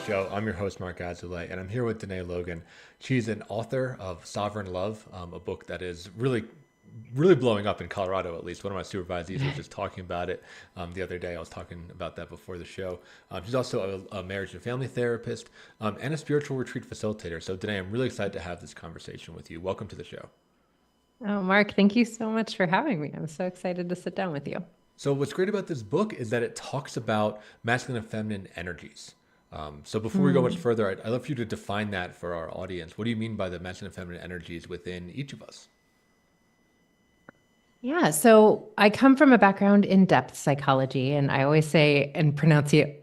show. I'm your host, Mark Azulay, and I'm here with Dené Logan. She's an author of Sovereign Love, a book that is really blowing up in Colorado, at least. One of my supervisees was just talking about it the other day. I was talking about that before the show. She's also a marriage and family therapist and a spiritual retreat facilitator. So, Dené, I'm really excited to have this conversation with you. Welcome to the show. Oh, Mark, thank you so much for having me. I'm so excited to sit down with you. So, what's great about this book is that it talks about masculine and feminine energies. So, before we go much Mm. further, I'd love for you to define that for our audience. What do you mean by the masculine and feminine energies within each of us? Yeah, so I come from a background in depth psychology, and I always say and pronunciate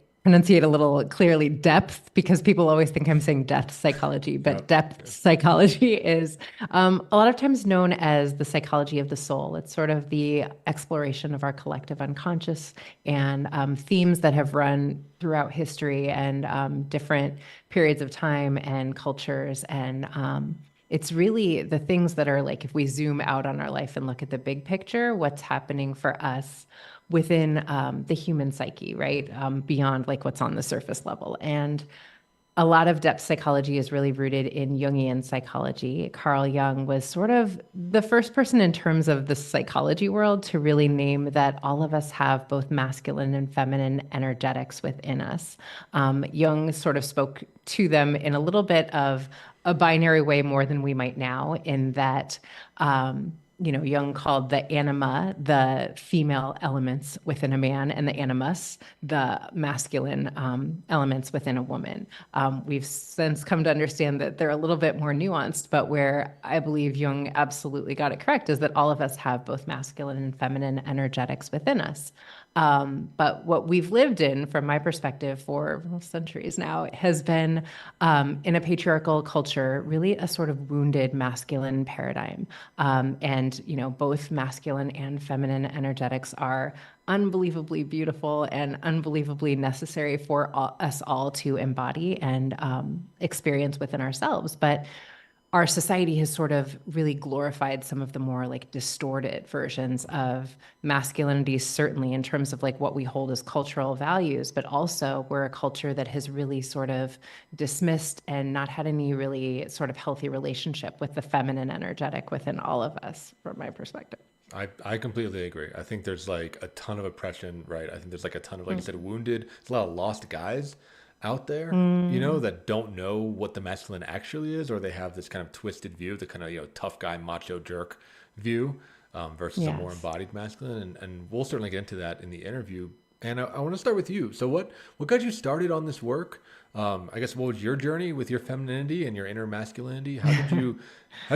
a little clearly depth because people always think I'm saying depth psychology, but Yep. depth psychology is a lot of times known as the psychology of the soul. It's sort of the exploration of our collective unconscious and themes that have run throughout history and different periods of time and cultures and it's really the things that are like, if we zoom out on our life and look at the big picture, what's happening for us within the human psyche, right? Beyond like what's on the surface level. And a lot of depth psychology is really rooted in Jungian psychology. Carl Jung was sort of the first person in terms of the psychology world to really name that all of us have both masculine and feminine energetics within us. Jung sort of spoke to them in a little bit of a binary way more than we might now, in that Jung called the anima the female elements within a man, and the animus the masculine elements within a woman. We've since come to understand that they're a little bit more nuanced, but where I believe Jung absolutely got it correct is that all of us have both masculine and feminine energetics within us. But what we've lived in, from my perspective, for centuries now, has been in a patriarchal culture, really a sort of wounded masculine paradigm. Both masculine and feminine energetics are unbelievably beautiful and unbelievably necessary for us all to embody and experience within ourselves. But our society has sort of really glorified some of the more like distorted versions of masculinity, certainly in terms of like what we hold as cultural values, but also we're a culture that has really sort of dismissed and not had any really sort of healthy relationship with the feminine energetic within all of us, from my perspective. I completely agree. I think there's like a ton of oppression, right? I think there's like a ton of, like you Mm. said, wounded, there's a lot of lost guys out there, Mm. that don't know what the masculine actually is, or they have this kind of twisted view, the kind of, tough guy, macho jerk view versus a more Yes. embodied masculine. And we'll certainly get into that in the interview. And I want to start with you. So what got you started on this work? I guess what was your journey with your femininity and your inner masculinity? How'd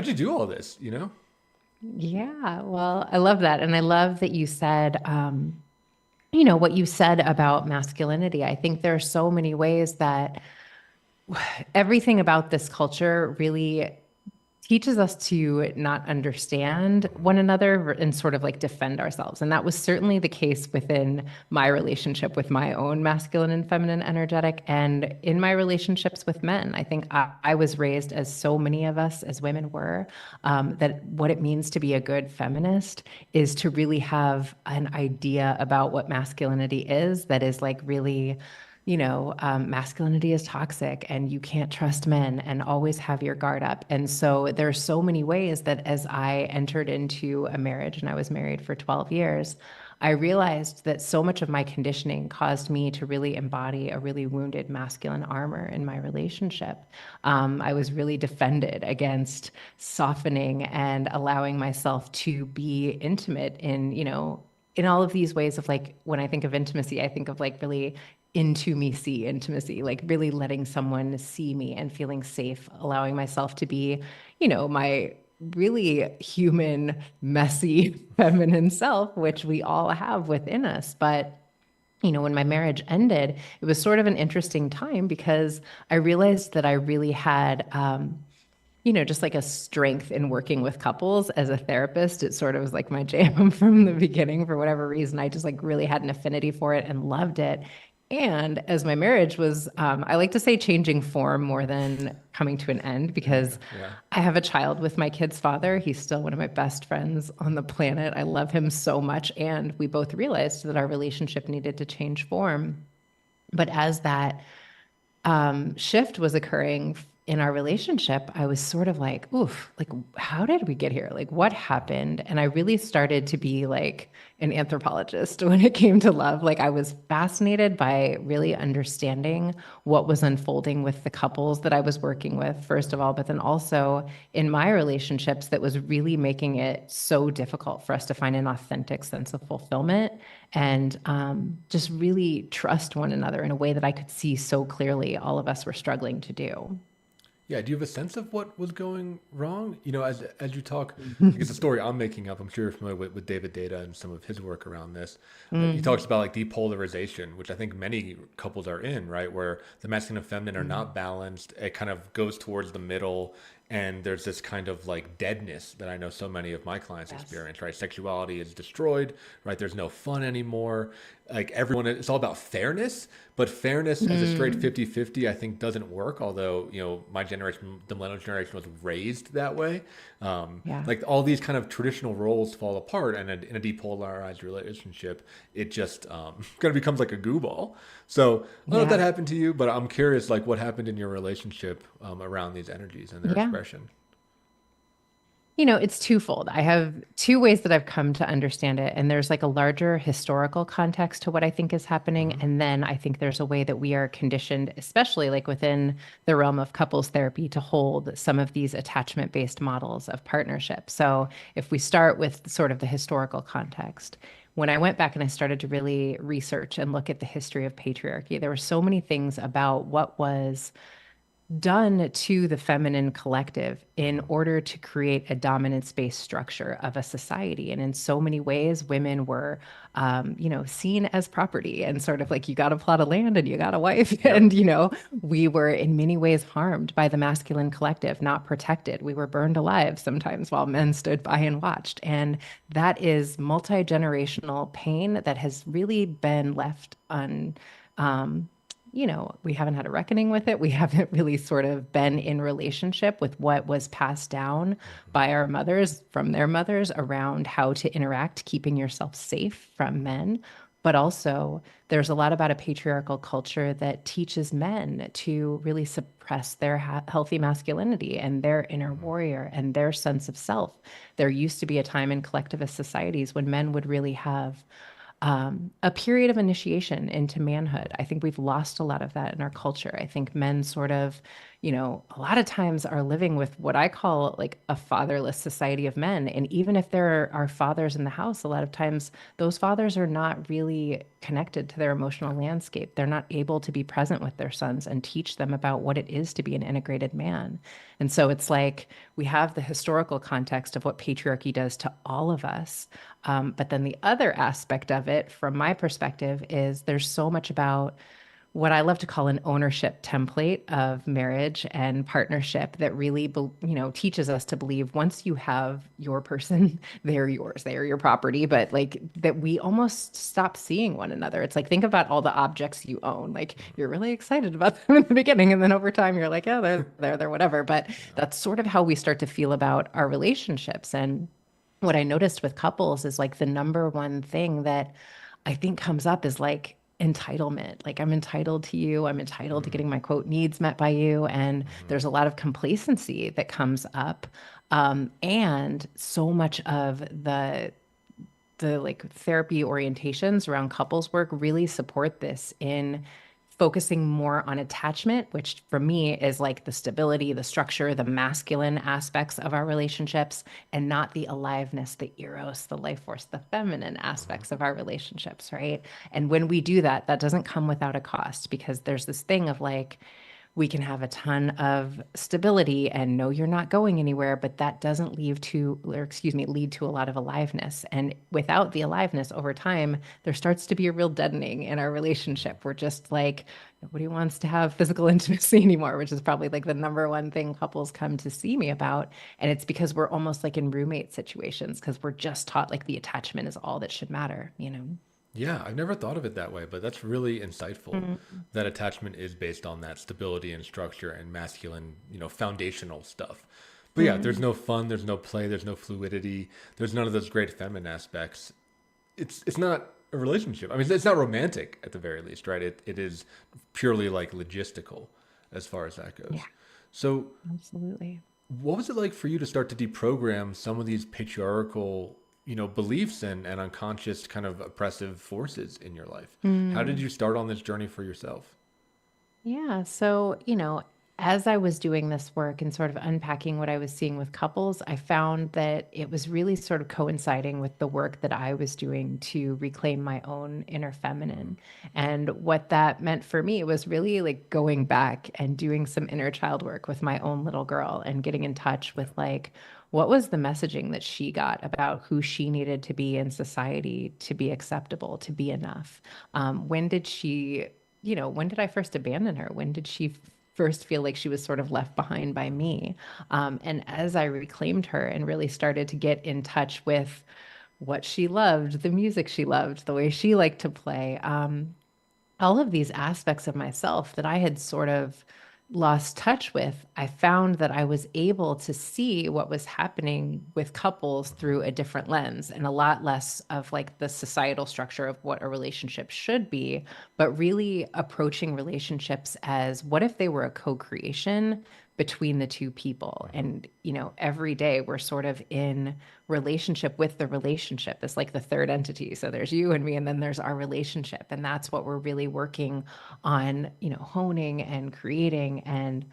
you do all this, Yeah, well, I love that. And I love that you said, what you said about masculinity. I think there are so many ways that everything about this culture really teaches us to not understand one another and sort of like defend ourselves. And that was certainly the case within my relationship with my own masculine and feminine energetic and in my relationships with men. I think I was raised, as so many of us as women were, that what it means to be a good feminist is to really have an idea about what masculinity is that is like really masculinity is toxic and you can't trust men and always have your guard up. And so there are so many ways that as I entered into a marriage, and I was married for 12 years, I realized that so much of my conditioning caused me to really embody a really wounded masculine armor in my relationship. I was really defended against softening and allowing myself to be intimate in all of these ways of like, when I think of intimacy, I think of like really into me see intimacy, like really letting someone see me and feeling safe, allowing myself to be, my really human, messy, feminine self, which we all have within us. But when my marriage ended, it was sort of an interesting time because I realized that I really had just like a strength in working with couples as a therapist. It sort of was like my jam from the beginning for whatever reason. I just like really had an affinity for it and loved it. And as my marriage was, I like to say changing form more than coming to an end because Yeah. I have a child with my kid's father. He's still one of my best friends on the planet. I love him so much. And we both realized that our relationship needed to change form. But as that shift was occurring in our relationship, I was sort of like, oof, like, how did we get here? Like, what happened? And I really started to be like an anthropologist when it came to love. Like, I was fascinated by really understanding what was unfolding with the couples that I was working with, first of all, but then also in my relationships that was really making it so difficult for us to find an authentic sense of fulfillment and just really trust one another in a way that I could see so clearly all of us were struggling to do. Yeah, do you have a sense of what was going wrong? As you talk, I guess the story I'm making up, I'm sure you're familiar with David Data and some of his work around this. He Mm, talks about like depolarization, which I think many couples are in, right? Where the masculine and feminine are mm, not balanced. It kind of goes towards the middle, and there's this kind of like deadness that I know so many of my clients yes. experience, right? Sexuality is destroyed, right? There's no fun anymore. Like everyone, it's all about fairness, but fairness as a straight Mm, 50-50, I think doesn't work. Although, my generation, the millennial generation, was raised that way. yeah. Like all these kind of traditional roles fall apart, and in a depolarized relationship, it just kind of becomes like a goo ball. So I don't know if that Yeah. happened to you, but I'm curious, like what happened in your relationship around these energies and their Yeah. expression. It's twofold. I have two ways that I've come to understand it. And there's like a larger historical context to what I think is happening. Hmm. And then I think there's a way that we are conditioned, especially like within the realm of couples therapy, to hold some of these attachment based models of partnership. So if we start with sort of the historical context, when I went back and I started to really research and look at the history of patriarchy, there were so many things about what was done to the feminine collective in order to create a dominance based structure of a society. And in so many ways, women were, seen as property and sort of like you got a plot of land and you got a wife. Yep. And, we were in many ways harmed by the masculine collective, not protected. We were burned alive sometimes while men stood by and watched. And that is multi generational pain that has really been left um, we haven't had a reckoning with it. We haven't really sort of been in relationship with what was passed down by our mothers from their mothers around how to interact, keeping yourself safe from men. But also, there's a lot about a patriarchal culture that teaches men to really suppress their healthy masculinity and their inner warrior and their sense of self. There used to be a time in collectivist societies when men would really have a period of initiation into manhood. I think we've lost a lot of that in our culture. I think men sort of, a lot of times are living with what I call like a fatherless society of men. And even if there are fathers in the house, a lot of times those fathers are not really connected to their emotional landscape. They're not able to be present with their sons and teach them about what it is to be an integrated man. And so it's like we have the historical context of what patriarchy does to all of us. But then the other aspect of it, from my perspective, is there's so much about what I love to call an ownership template of marriage and partnership that really, teaches us to believe once you have your person, they're yours, they are your property, but like that we almost stop seeing one another. It's like, think about all the objects you own. Like you're really excited about them in the beginning, and then over time you're like, yeah, they're whatever. But Yeah. that's sort of how we start to feel about our relationships. And what I noticed with couples is like the number one thing that I think comes up is like entitlement. Like I'm entitled to you. I'm entitled to Mm-hmm. getting my quote needs met by you. And Mm-hmm. there's a lot of complacency that comes up. And so much of the like therapy orientations around couples work really support this in focusing more on attachment, which for me is like the stability, the structure, the masculine aspects of our relationships, and not the aliveness, the eros, the life force, the feminine Mm-hmm. aspects of our relationships, right? And when we do that, that doesn't come without a cost because there's this thing of like, we can have a ton of stability and know you're not going anywhere, but that doesn't lead to a lot of aliveness. And without the aliveness over time, there starts to be a real deadening in our relationship. We're just like, nobody wants to have physical intimacy anymore, which is probably like the number one thing couples come to see me about. And it's because we're almost like in roommate situations because we're just taught like the attachment is all that should matter. Yeah, I've never thought of it that way, but that's really insightful. Mm, That attachment is based on that stability and structure and masculine, foundational stuff. But yeah, there's mm, no fun, there's no play, there's no fluidity, there's none of those great feminine aspects. It's not. a relationship? I mean, it's not romantic at the very least, right? It is purely like logistical as far as that Yeah, goes. So, absolutely. what was it like for you to start to deprogram some of these patriarchal, beliefs and unconscious kind of oppressive forces in your life? How did Mm. you start on this journey for yourself? Yeah. So, as I was doing this work and sort of unpacking what I was seeing with couples, I found that it was really sort of coinciding with the work that I was doing to reclaim my own inner Mm, feminine. And what that meant for me was really like going back and doing some inner child work with my own little girl and getting in touch yeah. with like, what was the messaging that she got about who she needed to be in society to be acceptable, to be enough? When did she when did I first abandon her? When did she first feel like she was sort of left behind by me? And as I reclaimed her and really started to get in touch with what she loved, the music she loved, the way she liked to play, all of these aspects of myself that I had sort of lost touch with, I found that I was able to see what was happening with couples Mhm. through a different lens and a lot less of like the societal structure of what a relationship should be, but really approaching relationships as what if they were a co creation between the two people? Mhm. And, every day we're sort of in relationship with the relationship. It's like the third entity. So there's you and me, and then there's our relationship. And that's what we're really working on, honing and creating and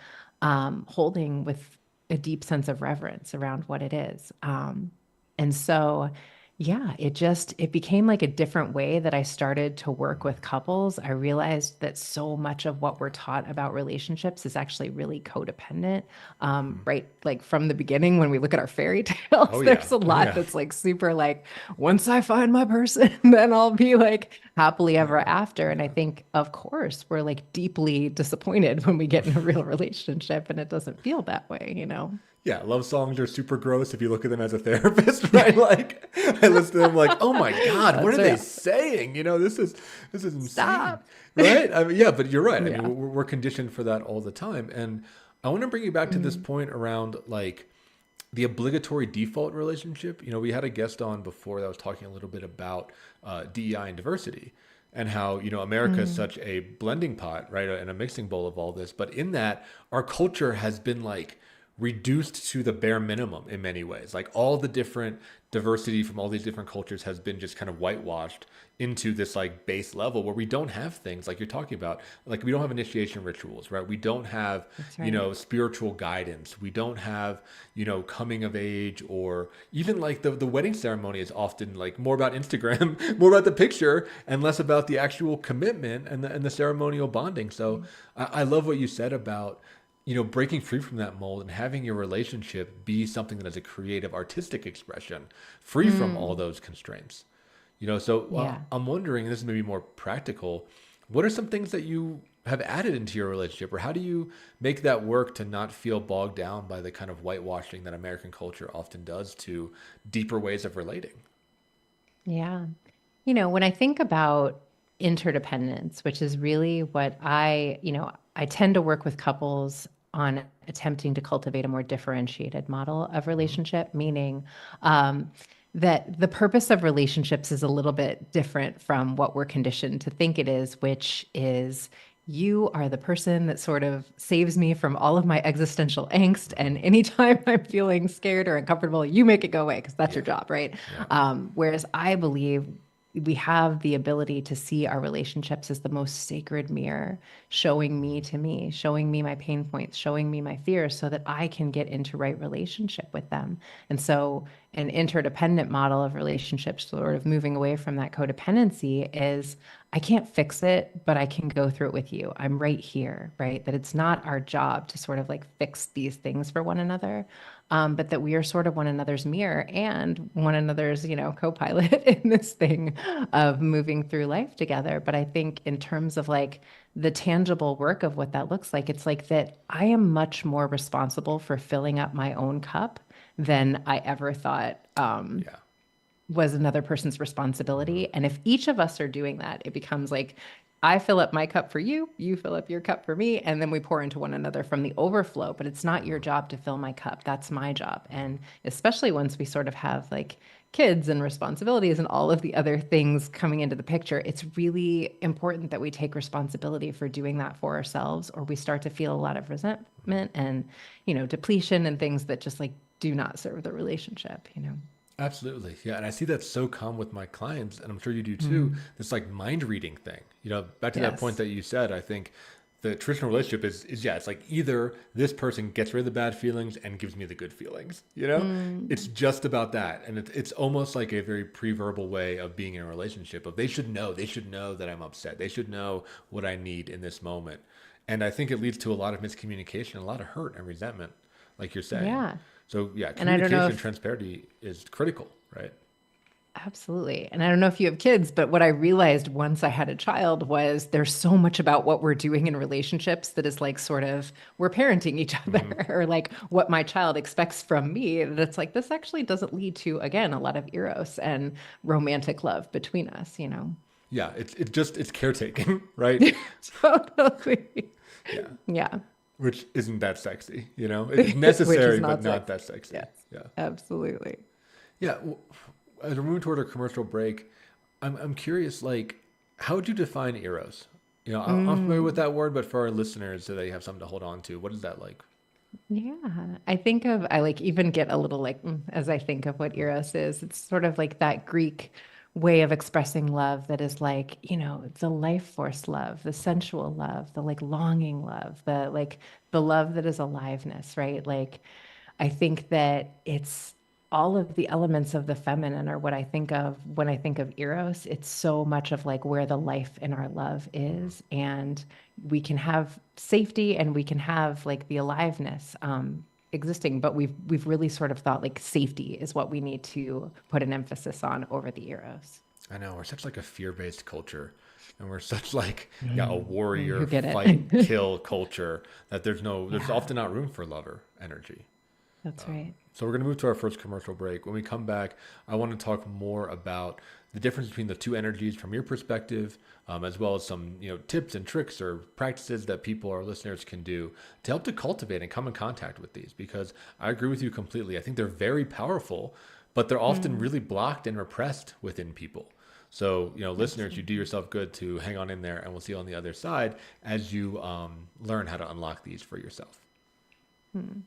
holding with a deep sense of reverence around what it is. And so, yeah, it became like a different way that I started to work with couples. I realized that so much of what we're taught about relationships is actually really codependent, Mhm. right? Like from the beginning, when we look at our fairy tales, Oh yeah. there's a Oh lot yeah. that's like super like, once I find my person, then I'll be like happily ever Yeah. after. And I think, of course, we're like deeply disappointed when we get in a real relationship and it doesn't feel that way? Yeah, love songs are super gross if you look at them as a therapist, right? Like I listen to them like, "Oh my God, what That's are they real. saying?" This is insane, Stop. right? I mean, yeah, but you're right. I mean, Yeah. we're conditioned for that all the time. And I want to bring you back to this Mm, point around like the obligatory default relationship. We had a guest on before that was talking a little bit about DEI and diversity and how, America is mm, such a blending pot, right? And a mixing bowl of all this. But in that, our culture has been like reduced to the bare minimum in many ways. Like all the different diversity from all these different cultures has been just kind of whitewashed into this like base level where we don't have things like you're talking about. Like we don't have initiation rituals, right? We don't have, that's right. spiritual guidance. We don't have, coming of age, or even like the wedding ceremony is often like more about Instagram, more about the picture and less about the actual commitment and the ceremonial bonding. So I love what you said about, breaking free from that mold and having your relationship be something that is a creative, artistic expression, free from all Mm, those constraints. So yeah. I'm wondering, and this is maybe more practical, what are some things that you have added into your relationship, or how do you make that work to not feel bogged down by the kind of whitewashing that American culture often does to deeper ways of relating? Yeah. When I think about interdependence, which is really what I tend to work with couples on attempting to cultivate a more differentiated model of Hmm. relationship, meaning um, that the purpose of relationships is a little bit different from what we're conditioned to think it is, which is you are the person that sort of saves me from all of my existential angst. Hmm. And anytime I'm feeling scared or uncomfortable, you make it go away because that's your Yeah. job, right? Yeah. Whereas I believe we have the ability to see our relationships as the most sacred mirror, showing me Hmm. to me, showing me my pain points, showing me my fears so that I can get into right relationship with them. And so an interdependent model of relationships, sort of moving away from that codependency, is I can't fix it, but I can go through it with you. I'm right here, right? That it's not our job to sort of like fix these things for one another, but that we are sort of one another's mirror and one another's, co-pilot in this thing of moving through life together. But I think in terms of like the tangible work of what that looks like, it's like that I am much more responsible for filling up my own cup than I ever thought. Yeah. was another person's Mhm. responsibility. And if each of us are doing that, it becomes like, I fill up my cup for you, you fill up your cup for me, and then we pour into one another from the overflow. But it's not your Mhm. job to fill my cup. That's my job. Mhm. And especially once we sort of have like kids and responsibilities and all of the other things coming into the picture, it's really important that we take responsibility for doing that for ourselves, or we start to feel a lot of resentment and, depletion and things that just like do not serve the relationship. Absolutely. Yeah. And I see that so common with my clients, and I'm sure you do too. Mm. This like mind reading thing. Back to that point Yes. that you said, I think the traditional relationship is yeah, it's like either this person gets rid of the bad feelings and gives me the good feelings. It's Mm. just about that. And it's almost like a very pre-verbal way of being in a relationship of they should know that I'm upset. They should know what I need in this moment. And I think it leads to a lot of miscommunication, a lot of hurt and resentment, like you're saying. Yeah. So yeah, And I don't know communication and if, transparency is critical, right? absolutely. And I don't know if you have kids, but what I realized once I had a child was there's so much about what we're doing in relationships that is like sort of we're parenting each Hmm. other or like what my child expects from me. That's like this actually doesn't lead to, again, a lot of eros and romantic love between us. Yeah, it's caretaking, right? Totally. Yeah, Yeah. which isn't that sexy, It's Which is necessary but not not sexy. that sexy. Yes. Yeah, Absolutely. yeah. As we're moving toward a commercial break, I'm curious, like, how would you define eros? I'm familiar with Mm. that word, but for our listeners, so they have something to hold on to, what is that like? Yeah, I like even get a little like as I think of what Eros is. It's sort of like that Greek way of expressing love that is like, the life force love, the sensual love, the like longing love, the love that is aliveness, right? Like I think that it's all of the elements of the feminine are what I think of when I think of Eros. It's so much of like where the life in our love Mhm. is. And we can have safety and we can have like the aliveness existing, but we've really sort of thought like safety is what we need to put an emphasis on over the Eros. I know we're such like a fear-based culture, and we're such like yeah a You warrior get fight it. kill culture that there's Yeah, often not room for lover energy. that's right. So we're going to move to our first commercial break. When we come back, I want to talk more about the difference between the two energies from your perspective, as well as some tips and tricks or practices that people or listeners can do to help to cultivate and come in contact with these. Because I agree with you completely. I think they're very powerful, but they're often Mm, really blocked and repressed within people. So, listeners, you do absolutely. yourself good to hang on in there, and we'll see you on the other side as you learn how to unlock these for yourself. Mm.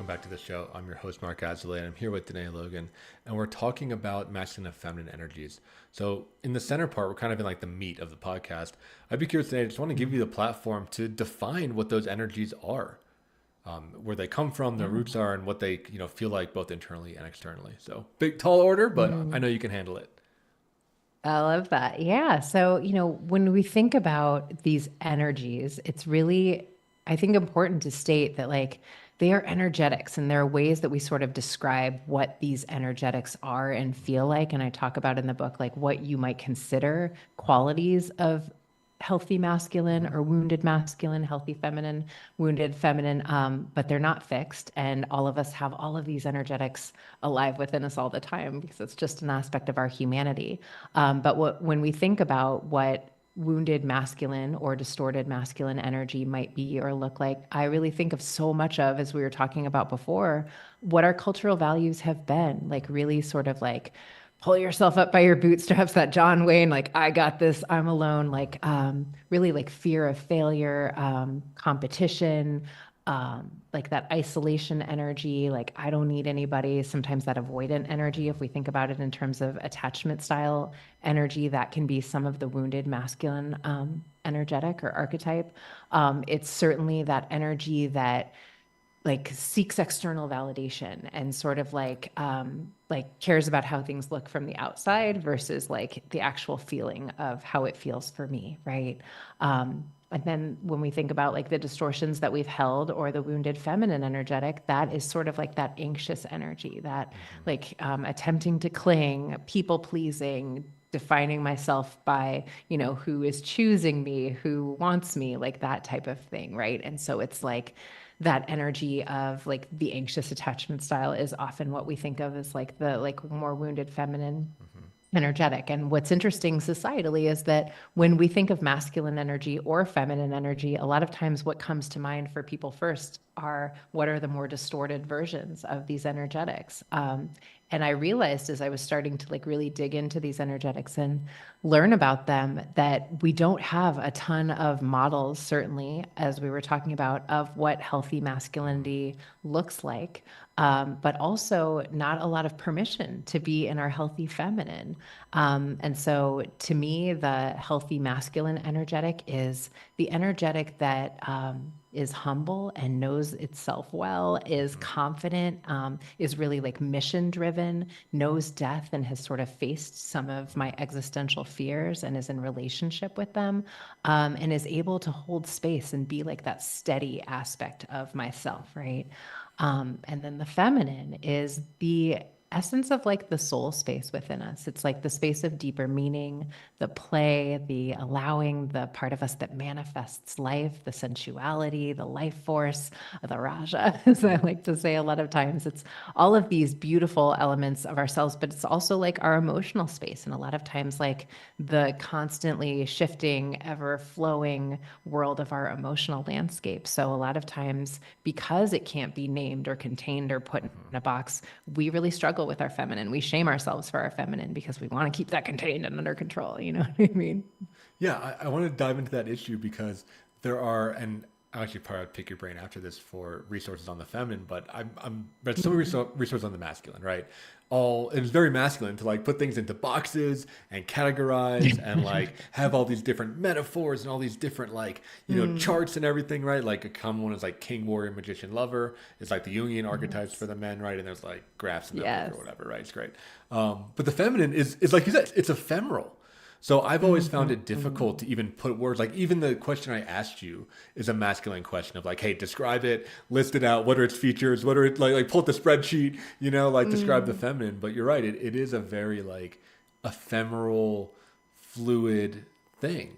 welcome back to the show. I'm your host, Mark Azalea, and I'm here with Dené Logan, and we're talking about masculine and feminine energies. So, in the center part, we're kind of in like the meat of the podcast. I'd be curious today, I just want to give you the platform to define what those energies are, where they come from, their Yeah. roots are, and what they feel like both internally and externally. So, big, tall order, but I Mm. know you can handle it. I love that. Yeah. So, when we think about these energies, it's really, I think, important to state that, like, they are energetics and there are ways that we sort of describe what these energetics are and feel like. And I talk about in the book, like, what you might consider qualities of healthy masculine Mhm. or wounded masculine, healthy feminine, wounded feminine, but they're not fixed. And all of us have all of these energetics alive within us all the time because it's just an aspect of our humanity. But when we think about what wounded masculine or distorted masculine energy might be or look like, I really think of so much of, as we were talking about before, what our cultural values have been, like really sort of like pull yourself up by your bootstraps, that John Wayne, like, I got this, I'm alone, like really like fear of failure, competition, like that isolation energy, like I don't need anybody, sometimes that avoidant energy, if we think about it in terms of attachment style energy, that can be some of the wounded masculine energetic or archetype. It's certainly that energy that like seeks external validation and sort of like cares about how things look from the outside versus like the actual feeling of how it feels for me, right? And then when we think about like the distortions that we've held or the wounded feminine energetic, that is sort of like that anxious energy, that Mhm. like attempting to cling, people pleasing, defining myself by, who is choosing me, who wants me, like that type of thing, right? And so it's like that energy of like the anxious attachment style is often what we think of as like the like more wounded feminine Mhm. energetic. And what's interesting societally is that when we think of masculine energy or feminine energy, a lot of times what comes to mind for people first are what are the more distorted versions of these energetics. And I realized as I was starting to like really dig into these energetics and learn about them that we don't have a ton of models, certainly, as we were talking about, of what healthy masculinity looks like, but also not a lot of permission to be in our healthy feminine. And so to me, the healthy masculine energetic is the energetic that is humble and knows itself well, is Mhm. confident, is really like mission driven, knows death and has sort of faced some of my existential fears and is in relationship with them, and is able to hold space and be like that steady aspect of myself, right? And then the feminine is the essence of like the soul space within us. It's like the space of deeper meaning, the play, the allowing, the part of us that manifests life, the sensuality, the life force, the Raja, as I like to say a lot of times. It's all of these beautiful elements of ourselves, but it's also like our emotional space. And a lot of times, like the constantly shifting, ever flowing world of our emotional landscape. So a lot of times, because it can't be named or contained or put in Mhm. a box, we really struggle with our feminine. We shame ourselves for our feminine because we want to keep that contained and under control. You know what I mean? Yeah, I want to dive into that issue because there are, and I'll actually probably pick your brain after this for resources on the feminine, but I'm read so many Mhm. resources on the masculine, right? All it was very masculine to like put things into boxes and categorize and like have all these different metaphors and all these different like Mm. charts and everything, right? Like a common one is like king, warrior, magician, lover. It's like the Jungian archetypes for Yes. the men, right? And there's like graphs in that book or Yes. whatever, right? It's great. But the feminine is like you said, it's ephemeral. So I've always found it difficult Mhm. to even put words like even the question I asked you is a masculine question of like, hey, describe it, list it out, what are its features, what are it like pull up the spreadsheet, like describe the Mm. feminine. But you're right, it is a very like ephemeral, fluid thing.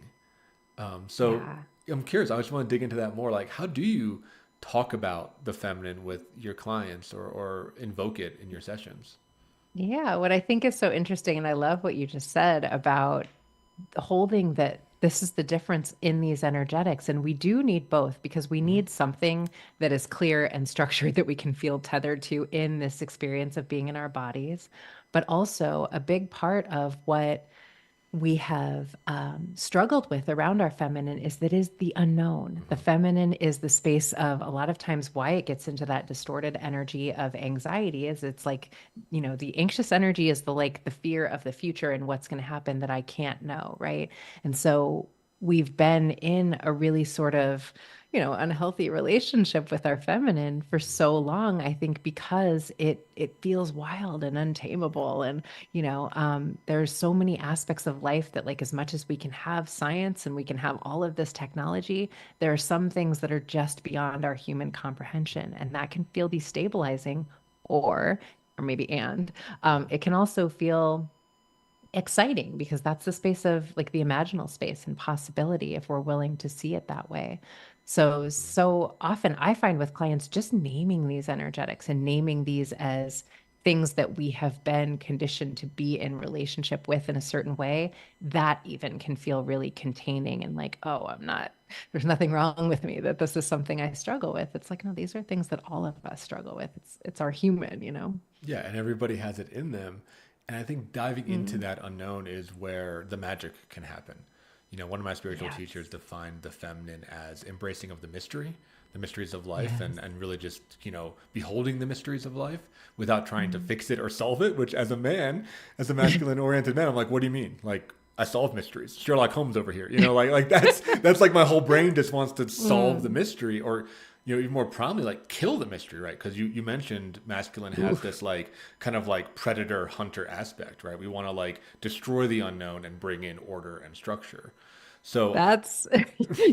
So Yeah. I'm curious, I just want to dig into that more. Like, how do you talk about the feminine with your clients or invoke it in your sessions? Yeah. What I think is so interesting, and I love what you just said about holding that this is the difference in these energetics. And we do need both because we Mm-hmm. need something that is clear and structured that we can feel tethered to in this experience of being in our bodies. But also, a big part of what we have struggled with around our feminine is that is the unknown. The feminine is the space of a lot of times why it gets into that distorted energy of anxiety is it's like, the anxious energy is the like the fear of the future and what's going to happen that I can't know, right? And so we've been in a really sort of unhealthy relationship with our feminine for so long, I think, because it feels wild and untamable. And, there's so many aspects of life that, like, as much as we can have science and we can have all of this technology, there are some things that are just beyond our human comprehension. And that can feel destabilizing or maybe it can also feel exciting because that's the space of like the imaginal space and possibility if we're willing to see it that way. So often I find with clients just naming these energetics and naming these as things that we have been conditioned to be in relationship with in a certain way, that even can feel really containing and like, oh, there's nothing wrong with me, that this is something I struggle with. It's like, no, these are things that all of us struggle with. It's our human. Yeah, and everybody has it in them. And I think diving into Mm. that unknown is where the magic can happen. One of my spiritual Yes. teachers defined the feminine as embracing of the mysteries of life, Yes. and really just, beholding the mysteries of life without trying to fix it or solve it, which as a man, as a masculine oriented man, I'm like, what do you mean? Like, I solve mysteries. Sherlock Holmes over here. Like that's like my whole brain just wants to solve the Mm. mystery, or even more prominently, like kill the mystery, right? Because you mentioned masculine has Oof. this like kind of like predator hunter aspect, right? We want to like destroy the unknown and bring in order and structure. So That's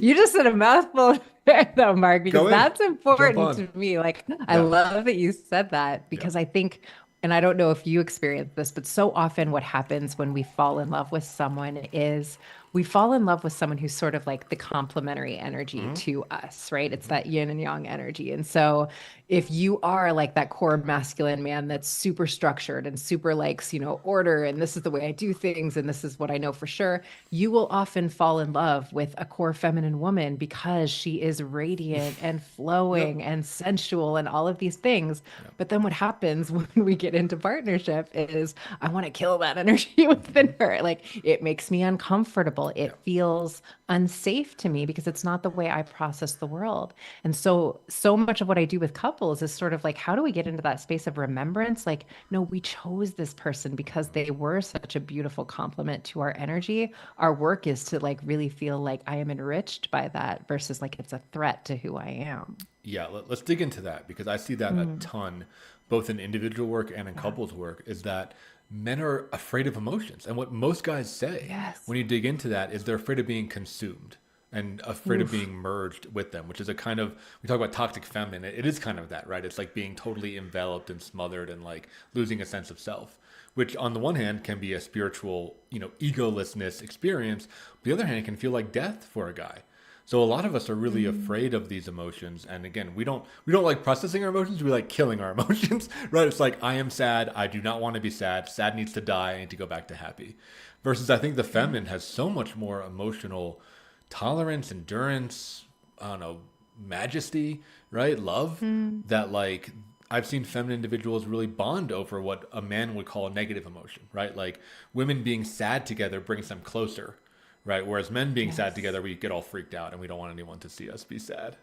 you just said a mouthful there though, Mark, because go in, that's jump important on. to me. Like, I Yeah, love that you said that yeah. because I think, and I don't know if you experience this, but so often what happens when we fall in love with someone is we fall in love with someone who's sort of like the complementary energy Hmm. to us, right? It's Hmm. that yin and yang energy. And so if you are like that core masculine man that's super structured and super likes, order, and this is the way I do things, and this is what I know for sure, you will often fall in love with a core feminine woman because she is radiant and Yep. flowing and sensual and all of these things. Yep. But then what happens when we get into partnership is I want to kill that energy within her. Like, it makes me uncomfortable. It Yep. feels unsafe to me because it's not the way I process the world. And so much of what I do with couples is sort of like, how do we get into that space of remembrance? Like, no, we chose this person because they were such a beautiful complement to our energy. Our work is to like really feel like I am enriched by that versus like it's a threat to who I am. Yeah, let's dig into that because I see that a Mm, ton, both in individual work and in yeah. couples work, is that men are afraid of emotions. And what most guys say Yes. when you dig into that is they're afraid of being consumed and afraid of Oof. being merged with them, which is a kind of, we talk about toxic feminine, it is kind of that, right? It's like being totally enveloped and smothered and like losing a sense of self, which on the one hand can be a spiritual, egolessness experience. But the other hand, it can feel like death for a guy. So a lot of us are really Mm, afraid of these emotions, and again, we don't like processing our emotions. We like killing our emotions, right? It's like I am sad. I do not want to be sad. Sad needs to die. I need to go back to happy. Versus, I think the yeah. feminine has so much more emotional tolerance, endurance. I don't know, majesty, right? Love, Mm, that like I've seen feminine individuals really bond over what a man would call a negative emotion, right? Like women being sad together brings them closer, right? Whereas men being sad yes. together, we get all freaked out and we don't want anyone to see us be sad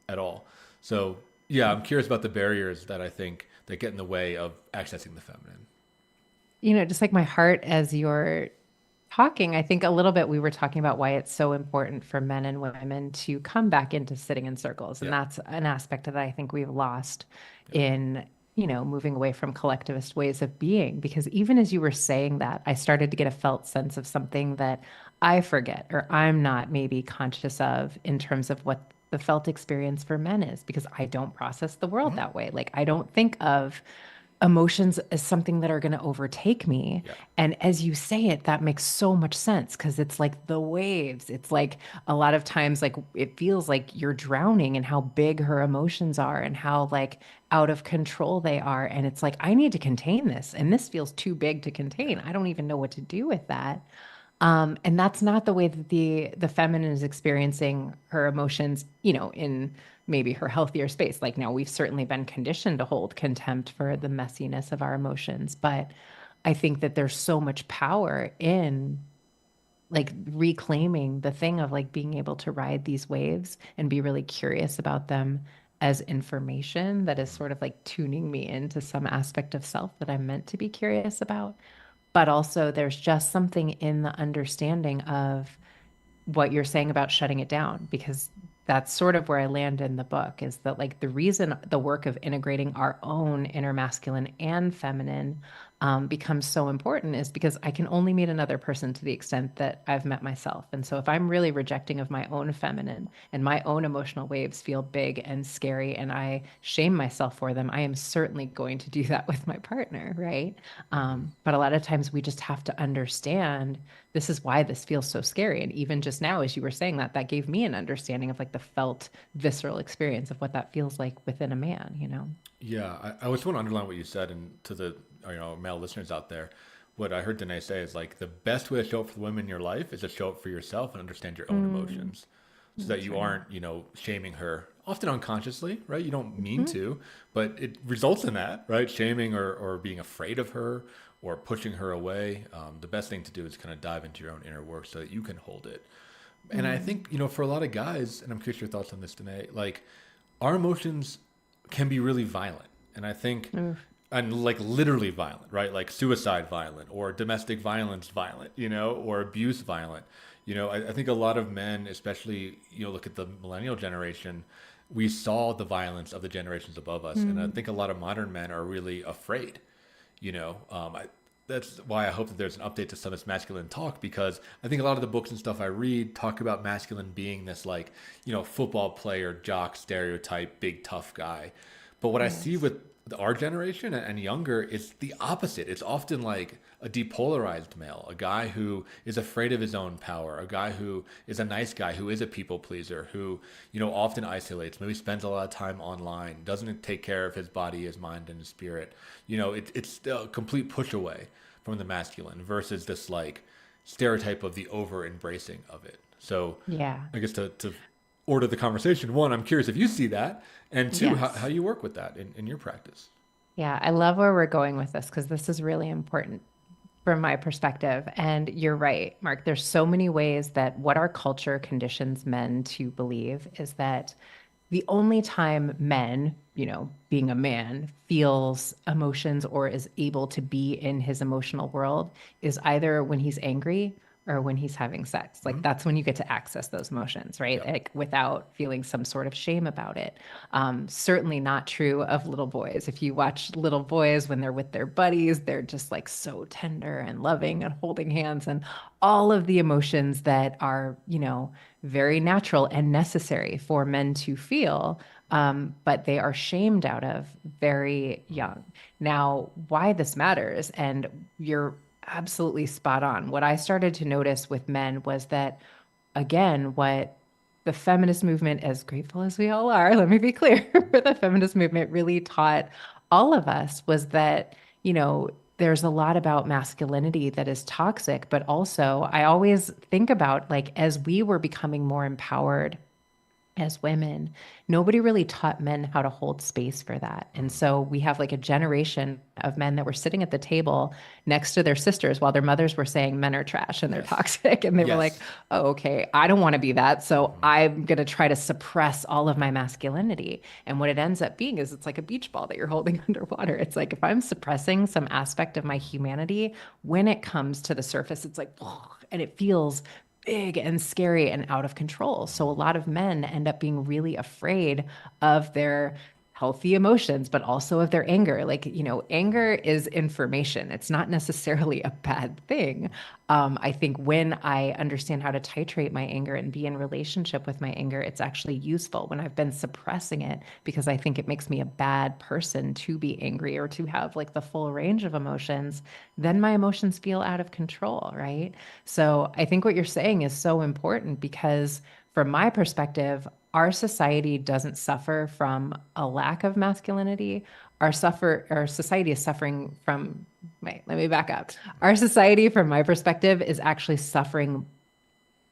at all. So yeah, I'm curious about the barriers that I think that get in the way of accessing the feminine. Just like my heart as you're talking, I think a little bit we were talking about why it's so important for men and women to come back into sitting in circles. And Yep. that's an aspect that I think we've lost Yep. in, moving away from collectivist ways of being. Because even as you were saying that, I started to get a felt sense of something that I forget or I'm not maybe conscious of in terms of what the felt experience for men is, because I don't process the world Hmm. that way. Like, I don't think of emotions as something that are going to overtake me. Yeah. And as you say it, that makes so much sense because it's like the waves. It's like a lot of times, like it feels like you're drowning in how big her emotions are and how like out of control they are. And it's like, I need to contain this. And this feels too big to contain. Yeah. I don't even know what to do with that. And that's not the way that the feminine is experiencing her emotions, in maybe her healthier space. Like, now we've certainly been conditioned to hold contempt for the messiness of our emotions, but I think that there's so much power in like reclaiming the thing of like being able to ride these waves and be really curious about them as information that is sort of like tuning me into some aspect of self that I'm meant to be curious about. But also, there's just something in the understanding of what you're saying about shutting it down, because that's sort of where I land in the book, is that like the reason the work of integrating our own inner masculine and feminine becomes so important is because I can only meet another person to the extent that I've met myself. And so if I'm really rejecting of my own feminine and my own emotional waves feel big and scary and I shame myself for them, I am certainly going to do that with my partner, right? But a lot of times we just have to understand this is why this feels so scary. And even just now, as you were saying that, that gave me an understanding of like the felt visceral experience of what that feels like within a man, you know? Yeah, I just want to underline what you said, and to the male listeners out there, what I heard Danae say is like the best way to show up for the women in your life is to show up for yourself and understand your own Mm, emotions, so that that's you right. aren't shaming her, often unconsciously, right? You don't mean Mhm. to, but it results in that, right? Shaming or being afraid of her or pushing her away. The best thing to do is kind of dive into your own inner work so that you can hold it. And I Mm, think for a lot of guys, and I'm curious your thoughts on this, Danae, like our emotions can be really violent. And I think, oof. and like literally violent, right? Like suicide violent or domestic violence violent, or abuse violent. I think a lot of men, especially, look at the millennial generation, we saw the violence of the generations above us. And I Mm, think a lot of modern men are really afraid. That's why I hope that there's an update to some of this masculine talk, because I think a lot of the books and stuff I read talk about masculine being this like football player jock stereotype big tough guy, but what I see yes. with our generation and younger is the opposite. It's often like a depolarized male, a guy who is afraid of his own power, a guy who is a nice guy, who is a people pleaser, who often isolates, maybe spends a lot of time online, doesn't take care of his body, his mind, and his spirit. It's a complete push away from the masculine versus this like stereotype of the over embracing of it. So Yeah. I guess to order the conversation, one, I'm curious if you see that, and two, how Yes. you work with that in your practice. Yeah. I love where we're going with this because this is really important from my perspective. And you're right, Mark. There's so many ways that what our culture conditions men to believe is that the only time men, being a man, feels emotions or is able to be in his emotional world is either when he's angry or when he's having sex. Like Hmm. that's when you get to access those emotions, right? Yep. Like without feeling some sort of shame about it. Certainly not true of little boys. If you watch little boys when they're with their buddies, they're just like so tender and loving and holding hands and all of the emotions that are, very natural and necessary for men to feel, but they are shamed out of very young. Now, why this matters, and you're absolutely spot on. What I started to notice with men was that, again, what the feminist movement, as grateful as we all are, let me be clear, for the feminist movement really taught all of us was that, there's a lot about masculinity that is toxic, but also I always think about like as we were becoming more empowered as women, nobody really taught men how to hold space for that. And Hmm. so we have like a generation of men that were sitting at the table next to their sisters while their mothers were saying men are trash and they're Yes. toxic. And they were like, Yes. oh, okay, I don't want to be that. So Hmm. I'm going to try to suppress all of my masculinity. And what it ends up being is it's like a beach ball that you're holding underwater. It's like if I'm suppressing some aspect of my humanity, when it comes to the surface, it's like, and it feels big and scary and out of control. So a lot of men end up being really afraid of their healthy emotions, but also of their anger. Like, anger is information. It's not necessarily a bad thing. I think when I understand how to titrate my anger and be in relationship with my anger, it's actually useful. When I've been suppressing it because I think it makes me a bad person to be angry or to have like the full range of emotions, then my emotions feel out of control, right? So I think what you're saying is so important because, from my perspective, our society doesn't suffer from a lack of masculinity. Our society is suffering from, wait, let me back up. Our society, from my perspective, is actually suffering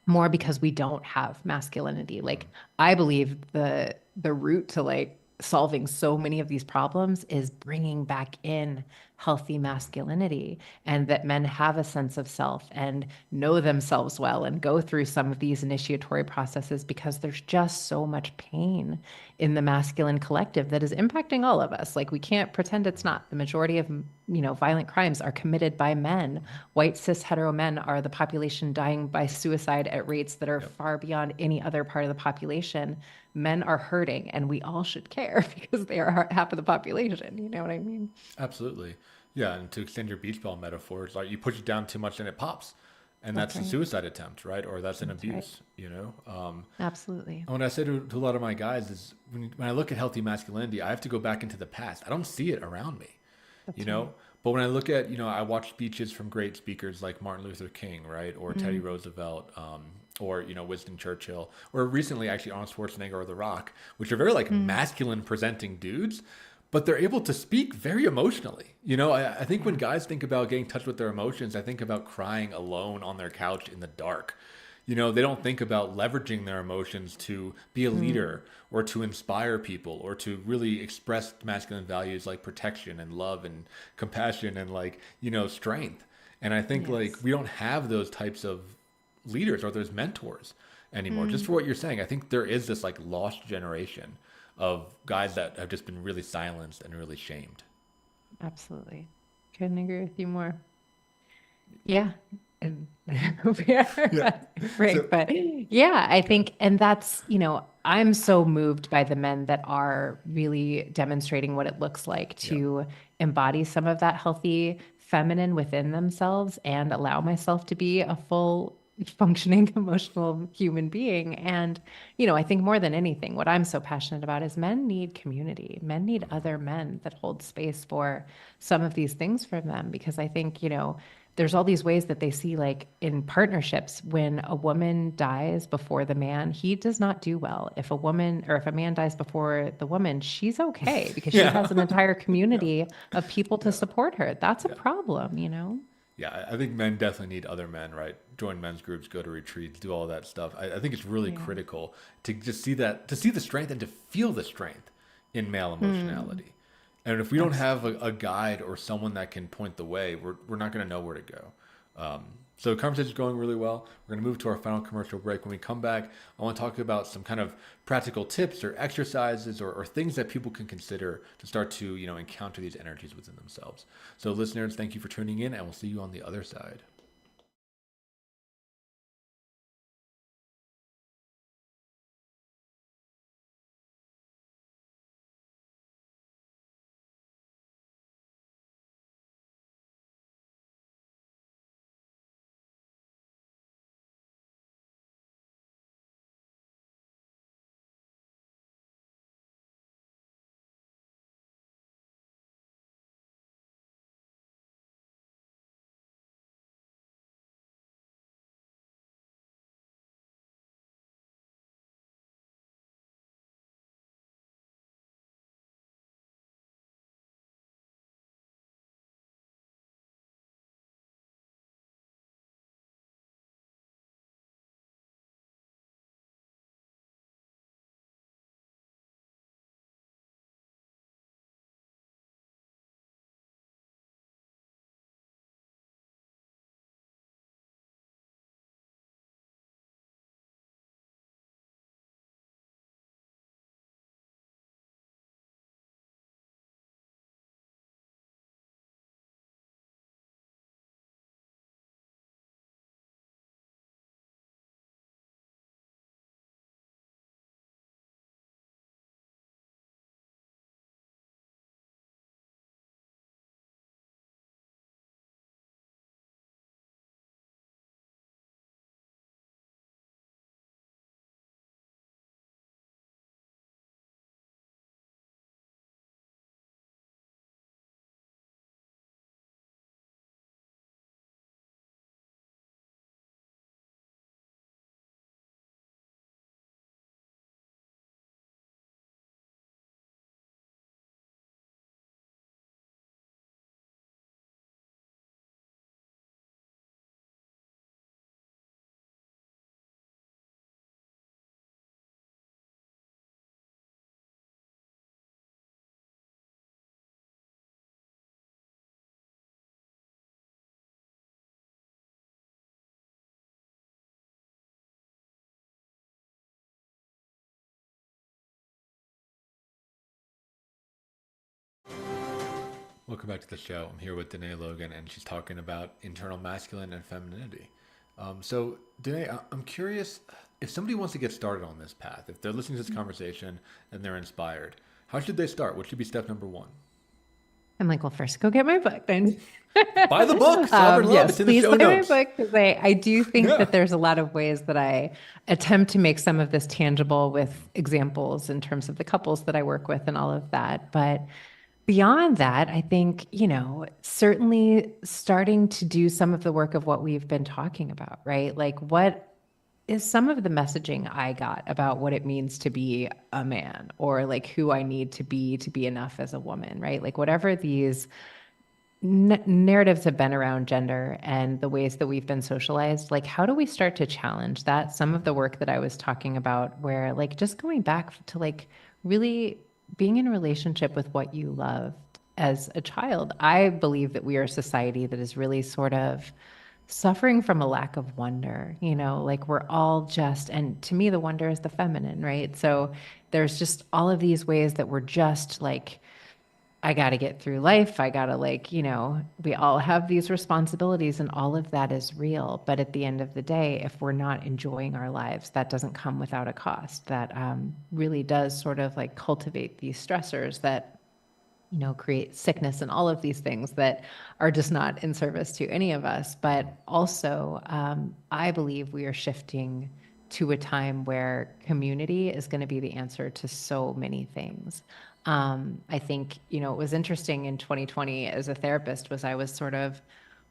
more because we don't have masculinity. Like I believe the root to like solving so many of these problems is bringing back in healthy masculinity, and that men have a sense of self and know themselves well and go through some of these initiatory processes, because there's just so much pain in the masculine collective that is impacting all of us. Like, we can't pretend it's not. The majority of, violent crimes are committed by men. White cis hetero men are the population dying by suicide at rates that are Yep. far beyond any other part of the population. Men are hurting, and we all should care because they are half of the population. You know what I mean? Absolutely. Yeah, and to extend your beach ball metaphor, it's like you push it down too much and it pops. And That's that's a right. suicide attempt, right? Or that's an That's right. abuse, you know? Absolutely. And what I say to a lot of my guys is when I look at healthy masculinity, I have to go back into the past. I don't see it around me, you That's right. know? But when I look at, I watch speeches from great speakers like Martin Luther King, right? Or Teddy Mm, Roosevelt, or, Winston Churchill, or recently actually Arnold Schwarzenegger or The Rock, which are very like mm, masculine presenting dudes, but they're able to speak very emotionally. I think when yeah. guys think about getting in touch with their emotions, I think about crying alone on their couch in the dark. They don't think about leveraging their emotions to be a Mm, leader or to inspire people or to really express masculine values like protection and love and compassion and like, strength. And I think like yes. we don't have those types of leaders or those mentors anymore. Just Mm, for what you're saying, I think there is this like lost generation of guys that have just been really silenced and really shamed. absolutely. Couldn't agree with you more. Yeah. And we Yeah. are So right. But yeah, I yeah. think, and that's, I'm so moved by the men that are really demonstrating what it looks like Yeah. to embody some of that healthy feminine within themselves and allow myself to be a full functioning emotional human being. And, I think more than anything, what I'm so passionate about is men need community. Men need other men that hold space for some of these things for them, because I think, there's all these ways that they see, like in partnerships, when a woman dies before the man, he does not do well. If a woman, or if a man dies before the woman, she's okay because she Yeah. has an entire Yeah. community of people to Yeah. support her. That's a Yeah. problem. Yeah, I think men definitely need other men, right? Join men's groups, go to retreats, do all that stuff. I think it's really Yeah. critical to just see that, to see the strength and to feel the strength in male Hmm. emotionality. And if we don't have Absolutely. a guide or someone that can point the way, we're not going to know where to go. So the conversation is going really well. We're going to move to our final commercial break. When we come back, I want to talk about some kind of practical tips or exercises or things that people can consider to start to, encounter these energies within themselves. So listeners, thank you for tuning in and we'll see you on the other side. Welcome back to the show. I'm here with Dené Logan, and she's talking about internal masculine and femininity. So, Dené, I'm curious if somebody wants to get started on this path, if they're listening to this conversation and they're inspired, how should they start? What should be step number one? I'm like, well, first go get my book then. Buy the book, Sovereign Love. Yes, It's in the please show buy my notes. book because I do think Yeah. that there's a lot of ways that I attempt to make some of this tangible with examples in terms of the couples that I work with and all of that. But beyond that, I think, certainly starting to do some of the work of what we've been talking about, right? Like, what is some of the messaging I got about what it means to be a man or like who I need to be enough as a woman, right? Like, whatever these narratives have been around gender and the ways that we've been socialized, like how do we start to challenge that? Some of the work that I was talking about, where like just going back to like really being in a relationship with what you loved as a child. I believe that we are a society that is really sort of suffering from a lack of wonder, like we're all just, and to me, the wonder is the feminine, right? So there's just all of these ways that we're just like, I got to get through life. I got to we all have these responsibilities and all of that is real. But at the end of the day, if we're not enjoying our lives, that doesn't come without a cost. That really does sort of like cultivate these stressors that, create sickness and all of these things that are just not in service to any of us. But also, I believe we are shifting to a time where community is going to be the answer to so many things. I think, it was interesting in 2020 as a therapist was I was sort of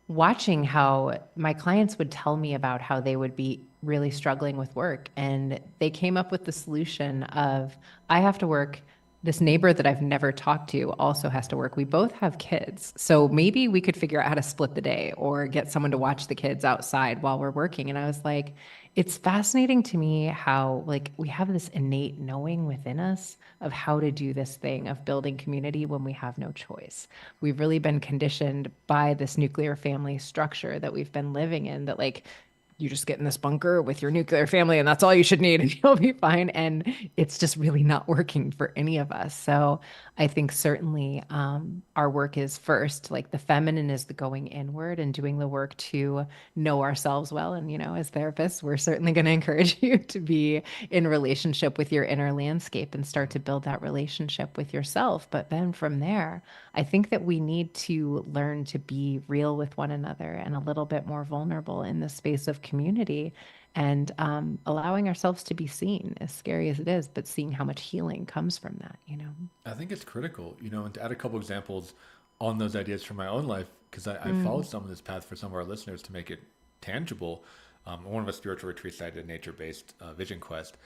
watching how my clients would tell me about how they would be really struggling with work. And they came up with the solution of, I have to work. This neighbor that I've never talked to also has to work. We both have kids. So maybe we could figure out how to split the day or get someone to watch the kids outside while we're working. And I was like, it's fascinating to me how like we have this innate knowing within us of how to do this thing of building community when we have no choice. We've really been conditioned by this nuclear family structure that we've been living in that like you just get in this bunker with your nuclear family and that's all you should need and you'll be fine. And it's just really not working for any of us. So I think certainly our work is first, like the feminine is the going inward and doing the work to know ourselves well. And, as therapists, we're certainly going to encourage you to be in relationship with your inner landscape and start to build that relationship with yourself. But then from there, I think that we need to learn to be real with one another and a little bit more vulnerable in the space of community and allowing ourselves to be seen, as scary as it is, but seeing how much healing comes from that. I think it's critical, and to add a couple examples on those ideas from my own life, because I followed Mm, some of this path for some of our listeners to make it tangible. One of the spiritual retreats I did, nature-based Vision Quest.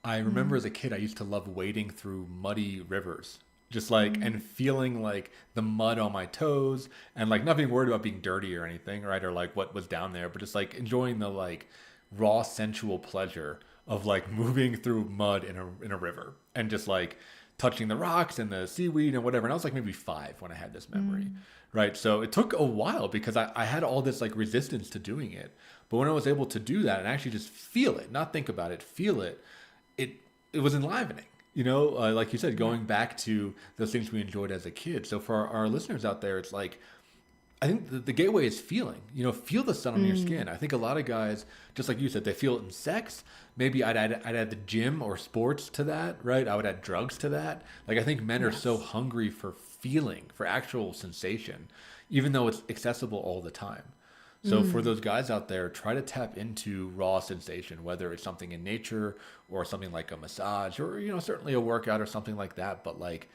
I remember mm, as a kid, I used to love wading through muddy rivers, just like mm, and feeling like the mud on my toes, and like not being worried about being dirty or anything, right? Or like what was down there, but just like enjoying the like raw sensual pleasure of like moving through mud in a river and just like touching the rocks and the seaweed and whatever. And I was like maybe 5 when I had this memory, mm. right? So it took a while because I had all this like resistance to doing it. But when I was able to do that and actually just feel it, not think about it, feel it, it it was enlivening. Like you said, Yeah. going back to those things we enjoyed as a kid. So for our listeners out there, it's like I think the gateway is feeling. Feel the sun on your Mm, skin. I think a lot of guys, just like you said, they feel it in sex. Maybe I'd add the gym or sports to that, right? I would add drugs to that. Like I think men are so yes. hungry for feeling, for actual sensation, even though it's accessible all the time. So for Mm. those guys out there, try to tap into raw sensation, whether it's something in nature or something like a massage or certainly a workout or something like that. But like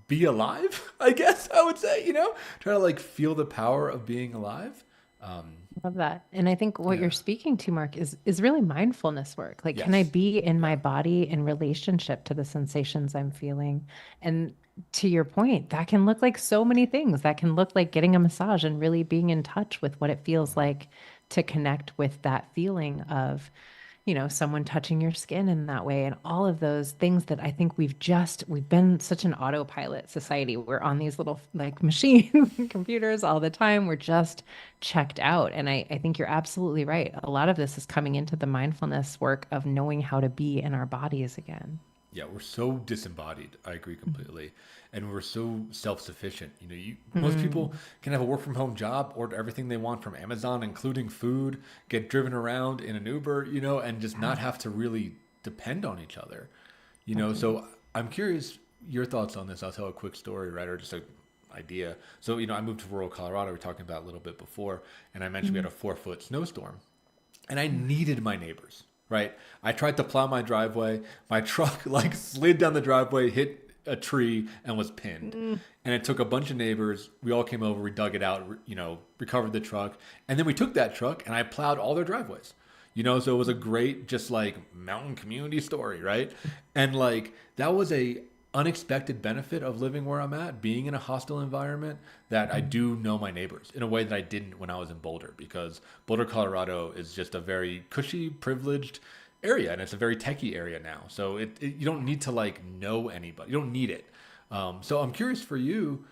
be alive, I guess I would say, try to like feel the power of being alive. Um, Love that. And I think what you're yeah. speaking to, Mark, is really mindfulness work. Like, can I Yes. be in Yeah. my body in relationship to the sensations I'm feeling? And to your point, that can look like so many things. That can look like getting a massage and really being in touch with what it feels like to connect with that feeling of someone touching your skin in that way and all of those things that I think we've been such an autopilot society. We're on these little like machines and computers all the time. We're just checked out. And I think you're absolutely right. A lot of this is coming into the mindfulness work of knowing how to be in our bodies again. Yeah, we're so disembodied. I agree completely. And we're so self-sufficient. Most people Mm, can have a work from home job, order everything they want from Amazon, including food, get driven around in an Uber, and just yeah, not have to really depend on each other. agreed. So I'm curious your thoughts on this. I'll tell a quick story, right? Or just an idea. So, I moved to rural Colorado. We were talking about it a little bit before, and I mentioned we had Mm, a 4 foot snowstorm and I mm, needed my neighbors, right? I tried to plow my driveway. My truck like slid down the driveway, hit a tree, and was pinned. mm. And it took a bunch of neighbors. We all came over, we dug it out, recovered the truck. And then we took that truck and I plowed all their driveways. So it was a great, just like mountain community story, right? And like that was a unexpected benefit of living where I'm at, being in a hostile environment, that I do know my neighbors in a way that I didn't when I was in Boulder, because Boulder, Colorado is just a very cushy, privileged area, and it's a very techie area now. So you don't need to like know anybody. You don't need it. So I'm curious for you,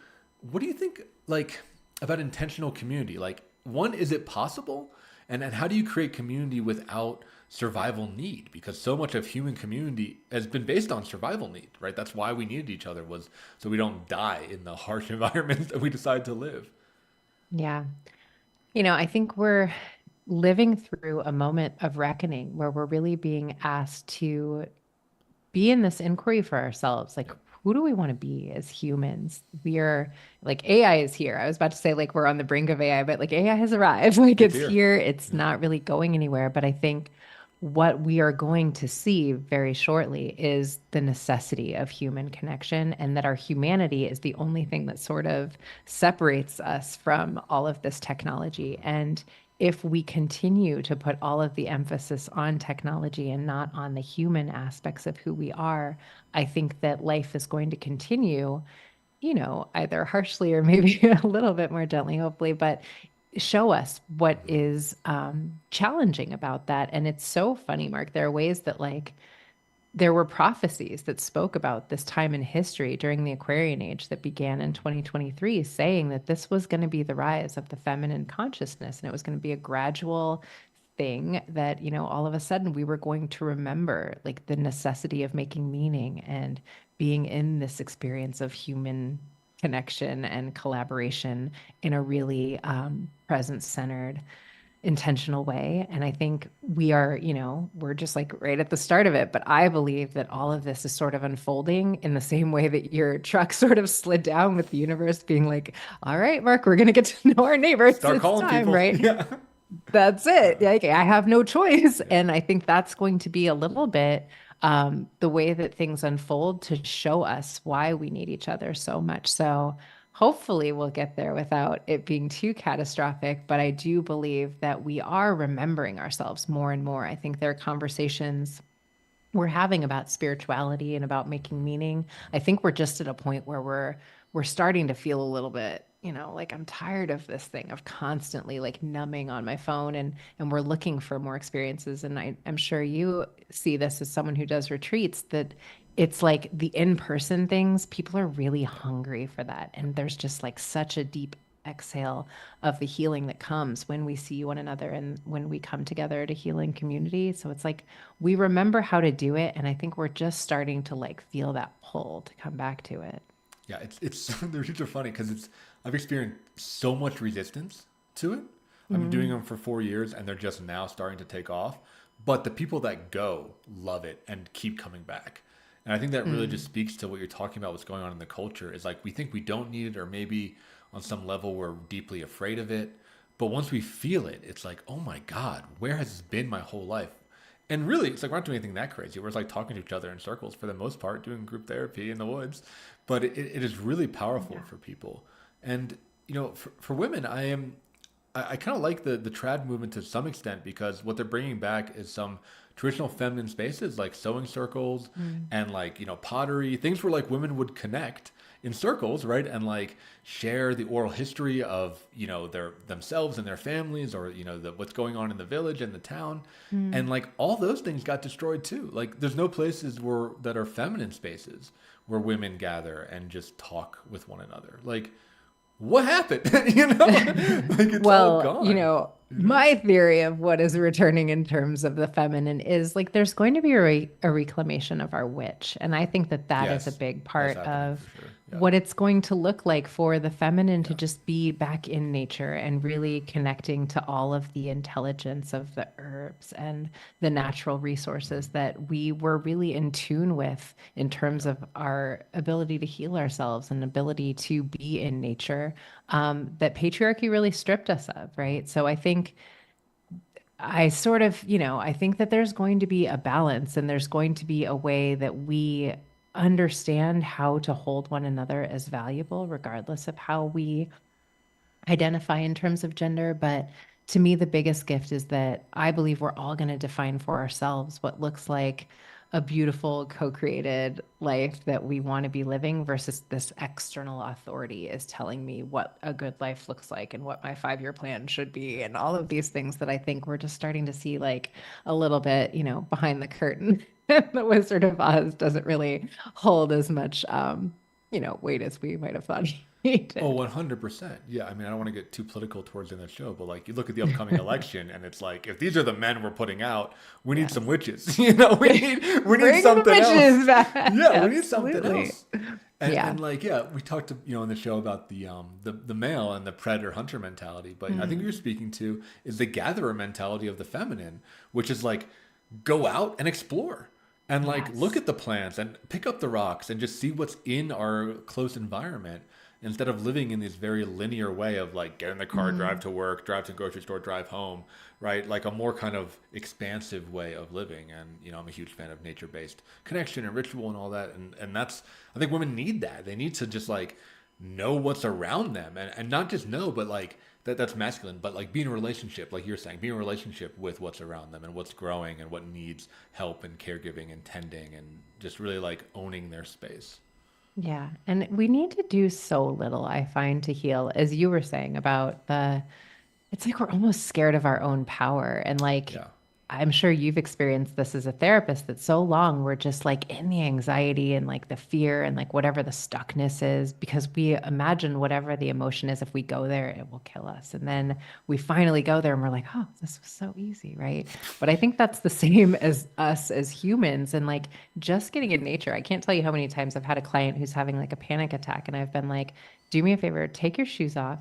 what do you think like about intentional community? Like, one, is it possible? And how do you create community without survival need? Because so much of human community has been based on survival need, right? That's why we needed each other, was so we don't die in the harsh environments that we decide to live. Yeah. I think we're living through a moment of reckoning where we're really being asked to be in this inquiry for ourselves. Like, Yep. who do we want to be as humans? We are like AI is here. I was about to say like we're on the brink of AI, but like AI has arrived. Like It's it's here. here. It's Yeah. not really going anywhere. But I think what we are going to see very shortly is the necessity of human connection, and that our humanity is the only thing that sort of separates us from all of this technology. And if we continue to put all of the emphasis on technology and not on the human aspects of who we are, I think that life is going to continue, either harshly or maybe a little bit more gently, hopefully, but show us what Mhm. is challenging about that. And it's so funny, Mark. There are ways that, like, there were prophecies that spoke about this time in history during the Aquarian Age that began in 2023, saying that this was going to be the rise of the feminine consciousness. And it was going to be a gradual thing that, all of a sudden we were going to remember like the necessity of making meaning and being in this experience of human connection and collaboration in a really presence centered intentional way. And I think we are, we're just like right at the start of it. But I believe that all of this is sort of unfolding in the same way that your truck sort of slid down, with the universe being like, all right, Mark, we're going to get to know our neighbors. Start It's calling time, people. right? Yeah. That's it. Yeah. Like, I have no choice. Yeah. And I think that's going to be a little bit the way that things unfold to show us why we need each other so much. So hopefully we'll get there without it being too catastrophic. But I do believe that we are remembering ourselves more and more. I think there are conversations we're having about spirituality and about making meaning. I think we're just at a point where we're starting to feel a little bit, like I'm tired of this thing of constantly like numbing on my phone, and we're looking for more experiences. And I'm sure you see this as someone who does retreats, that it's like the in-person things, people are really hungry for that. And there's just like such a deep exhale of the healing that comes when we see one another and when we come together at a healing community. So it's like we remember how to do it, and I think we're just starting to like feel that pull to come back to it. Yeah, it's the reviews are funny because it's I've experienced so much resistance to it. I've been doing Mm, them for 4 years and they're just now starting to take off. But the people that go love it and keep coming back. And I think that really just mm, speaks to what you're talking about, what's going on in the culture, is like we think we don't need it, or maybe on some level we're deeply afraid of it. But once we feel it, it's like, oh my God, where has this been my whole life? And really, it's like we're not doing anything that crazy. We're just like talking to each other in circles for the most part, doing group therapy in the woods. But it is really powerful yeah. for people. And for women, I kind of like the trad movement to some extent, because what they're bringing back is some traditional feminine spaces like sewing circles Mm, and like pottery, things where like women would connect in circles, right, and like share the oral history of their themselves and their families, or what's going on in the village and the town. And mm. like all those things got destroyed too. Like there's no places where that are feminine spaces where women gather and just talk with one another. Like what happened? Like it's all Well, gone. You know? My theory of what is returning in terms of the feminine is like there's going to be a reclamation of our witch. And I think that that is a Yes, big that's part happening for of sure. Yeah, what it's going to look like for the feminine to yeah. just be back in nature and really connecting to all of the intelligence of the herbs and the natural resources Mhm. that we were really in tune with in terms Yeah. of our ability to heal ourselves and ability to be in nature, that patriarchy really stripped us of, right? So I think I sort of, I think that there's going to be a balance and there's going to be a way that we understand how to hold one another as valuable, regardless of how we identify in terms of gender. But to me, the biggest gift is that I believe we're all going to define for ourselves what looks like a beautiful co-created life that we want to be living versus this external authority is telling me what a good life looks like and what my 5-year plan should be and all of these things that I think we're just starting to see like a little bit, behind the curtain. The Wizard of Oz doesn't really hold as much weight as we might have thought he Oh, did. 100%. Yeah, I mean, I don't want to get too political towards the end of the show, but like you look at the upcoming election and it's like if these are the men we're putting out, we need some Yes. witches. We need Bring the something else. witches back. Yeah, we need something Absolutely. else. And Yeah. and like yeah, we talked to, in the show about the male and the predator hunter mentality, but I think you're Mm, speaking to is the gatherer mentality of the feminine, which is like go out and explore and like look yes. at the plants and pick up the rocks and just see what's in our close environment instead of living in this very linear way of like get in the car, drive Mm, to work, drive to the grocery store, drive home, right? Like a more kind of expansive way of living. And I'm a huge fan of nature-based connection and ritual and all that. And that's I think women need that. They need to just like know what's around them and not just know, but like that's masculine, but like be in a relationship, like you're saying, be in a relationship with what's around them and what's growing and what needs help and caregiving and tending and just really like owning their space. yeah. And we need to do so little, I find, to heal, as you were saying about it's like we're almost scared of our own power. And like, Yeah. I'm sure you've experienced this as a therapist that so long we're just like in the anxiety and like the fear and like whatever the stuckness is because we imagine whatever the emotion is, if we go there, it will kill us. And then we finally go there and we're like, oh, this was so easy, right? But I think that's the same as us as humans and like just getting in nature. I can't tell you how many times I've had a client who's having like a panic attack and I've been like, do me a favor, take your shoes off,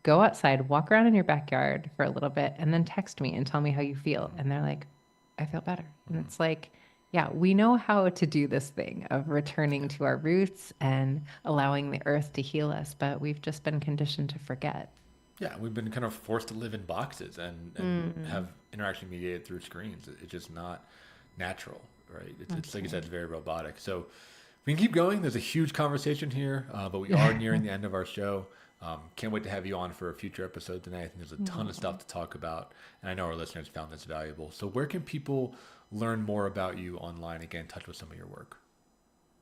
go outside, walk around in your backyard for a little bit, and then text me and tell me how you feel. And they're like, I feel better. And Mhm. it's like, yeah, we know how to do this thing of returning Yeah. to our roots and allowing the earth to heal us, but we've just been conditioned to forget. Yeah, we've been kind of forced to live in boxes and Mm, have interaction mediated through screens. It's just not natural, right? It's like you said, absolutely. it's very robotic. So we can keep going. There's a huge conversation here, but we are nearing the end of our show. Can't wait to have you on for a future episode tonight. I think there's a ton of Oh, stuff to talk about, and I know our listeners found this valuable. So where can people learn more about you online? Again, touch with some of your work.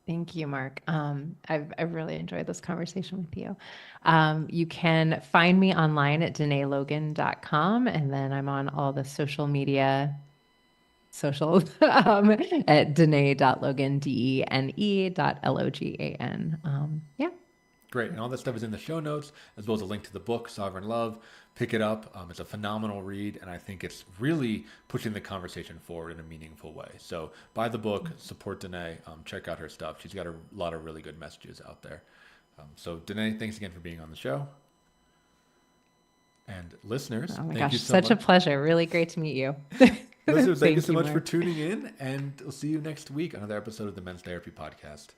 thank you, Mark. I've really enjoyed this conversation with you. You can find me online at DenéLogan.com, and then I'm on all the social media socials at Dene.Logan, Dene.Logan. Yeah. Great. And all that stuff is in the show notes, as well as a link to the book, Sovereign Love. Pick it up. It's a phenomenal read, and I think it's really pushing the conversation forward in a meaningful way. So buy the book, support Dené, check out her stuff. She's got a lot of really good messages out there. So, Dené, thanks again for being on the show. And listeners, Oh my thank you gosh, so such a much. pleasure. Really great to meet you. Listeners, thank you Thank so you, much for Mark. tuning in, and we'll see you next week on another episode of the Men's Therapy Podcast.